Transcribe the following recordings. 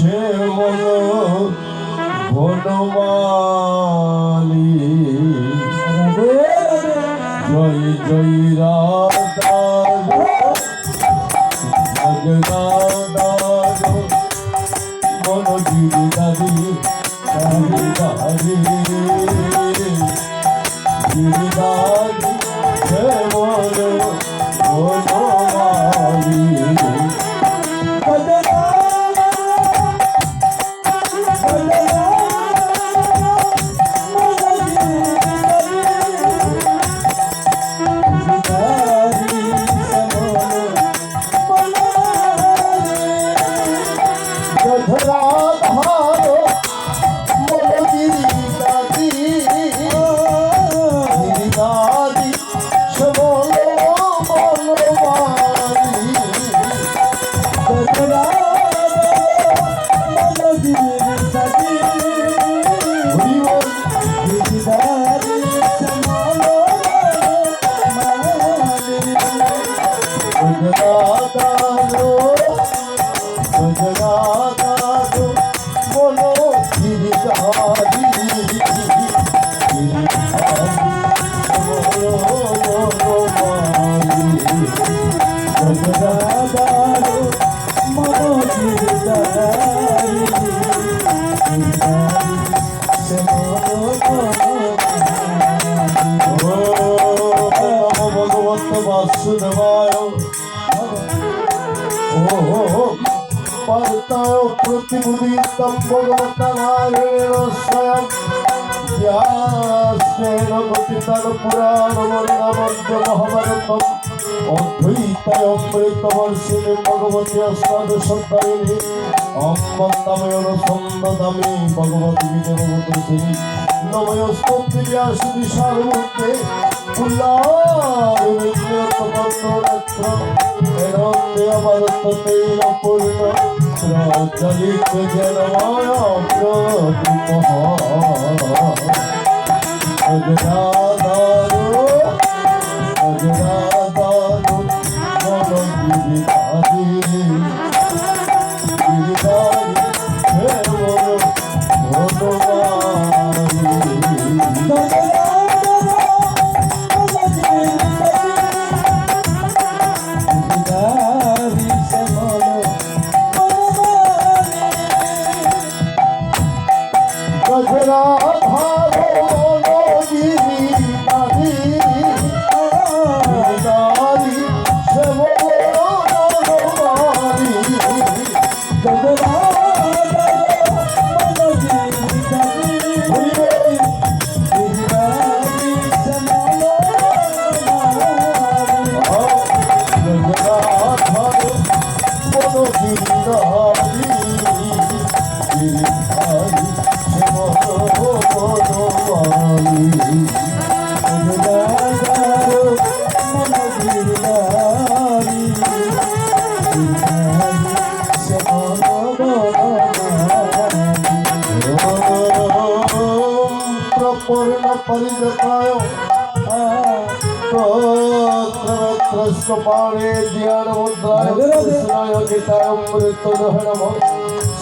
সে মন বনমালী জয় জয় রাধা জগন্নাথ মন গিরিধারী গিরিধারী গিরিধারী সে মন বনমালী वासुदेवाय पार्ताय प्रतिबुद्धितं भगवतानारायण स्वयं व्यासेन कथितं पुराणमन्त्रमद्य महाभारतम् अद्वैताय अमृतवर्षिणीं भगवती अष्टादशोत्तरिणी अम्बन्तामयोन सन्ददामि भगवती विजयवती नमोस्तुते व्यासति सारमूर्ते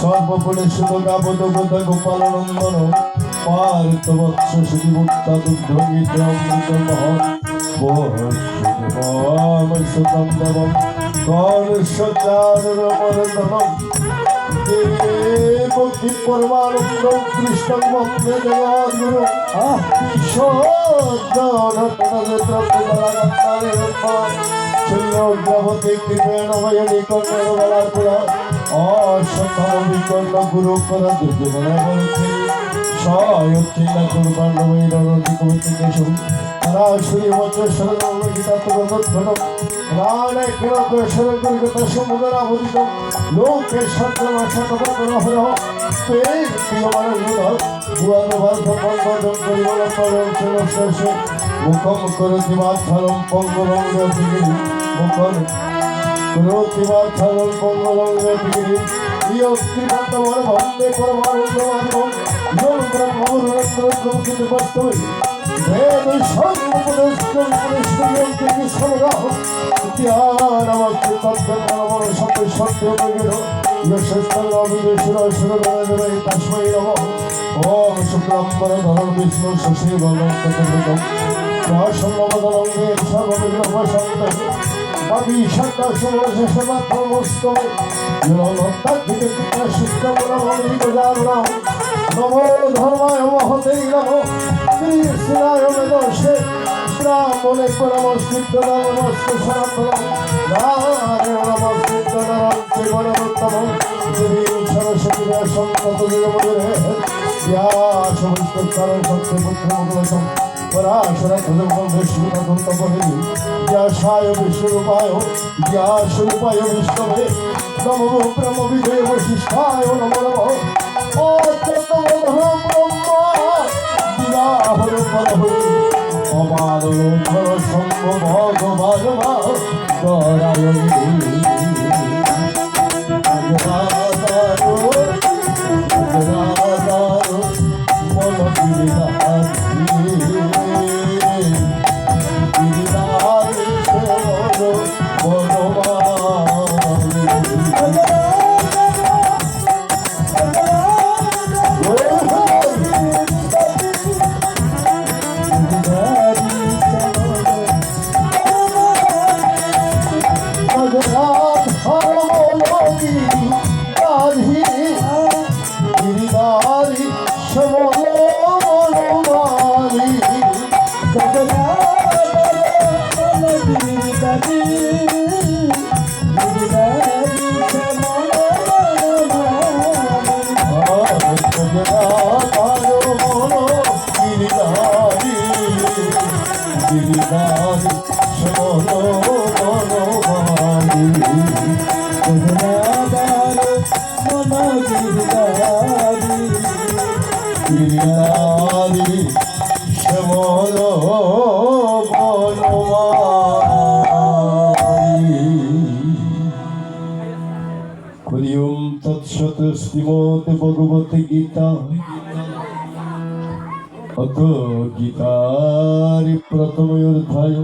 सर्वपुणे सुखगाबोधगत गोपालनंदन पार्थवत्स श्रीमुक्ता दुग्धमित्रमृतमः सुतम देवम गणेशचारुरमर्दनम देवकी परमानंदं कृष्णं वन्दे जगद्गुरुं ईश्वरद्वारगतारे कृपेण वयनि कर्णवलापुरा अशतविकर्ण गुरुकर दुर्जनवती सायुक्तिना कुर्बाण्डवैरनदिकवतिकेशं राश्रीवचशरणगीतात्मगतघटं राणेक्षणकृशरगुरुगतसमुदराभूतितं लोके शत्रमशतपरहरः ते प्रियमानगुणः भुवनभारतपङ्कजं परिमलपरं शिरस्यस्य मुखं करोति वात्सलं पङ्गुरङ्गतिगिरिं मुखं करोति वात्सलं पङ्गुरङ्गतिगिरिं प्रियस्त्रीबन्धवः वन्दे परमानन्दमाधवं यो ब्रह्मवरुणत्रयं বেদ সর্বপদেশ করিয়ন্তি সমগাহ জ্ঞানমস্তি তৎকর্মণ সত্য সত্য বৈগের যশস্তং অবিদেশুর সুরদয় তস্मै নমঃ ওম শুক্লাম্বর ধরণ বিষ্ণু শশী বর্ণস্তম প্রসন্নবদনং দেব সর্ববিঘ্নোপশান্তয়ে বাবি শান্তা সুরশেষমাত্রমস্তমে নমস্তাদ্ধিতে কৃষ্ণশুক্লমনমনিগজাননাম নমো ধর্মায় মহতে নমো কৃষ্ণায় মেদস্যে ব্রাহ্মণে নমস্কৃত্য নমস্তে সনাতনম নারায়ণ নমস্কৃত্য নরম চৈবনমোত্তমম দেবীং সরস্বতী ব্যাসং ততো জগমুনিরে ব্যাসমস্তকারং সত্যে পুত্রমঙ্গলম পরাশর ভুজঙ্গম বিষ্ণুপদম তপোহিনী ব্যাসায় বিষ্ণুরূপায় ব্যাসরূপায় বিষ্ণবে নমো ব্রহ্ম বিজয় বশিষ্ঠায় নমো নমঃ অত্যন্তমধুরম ব্রহ্মা বিরাহর পদহরি অবাদলোধর শম্ভ ভগবান দরায়ণী মন হরি ওম তৎসৎ শ্রীমদ্ ভগবত গীতা অথ গীতার প্রথম অধ্যায়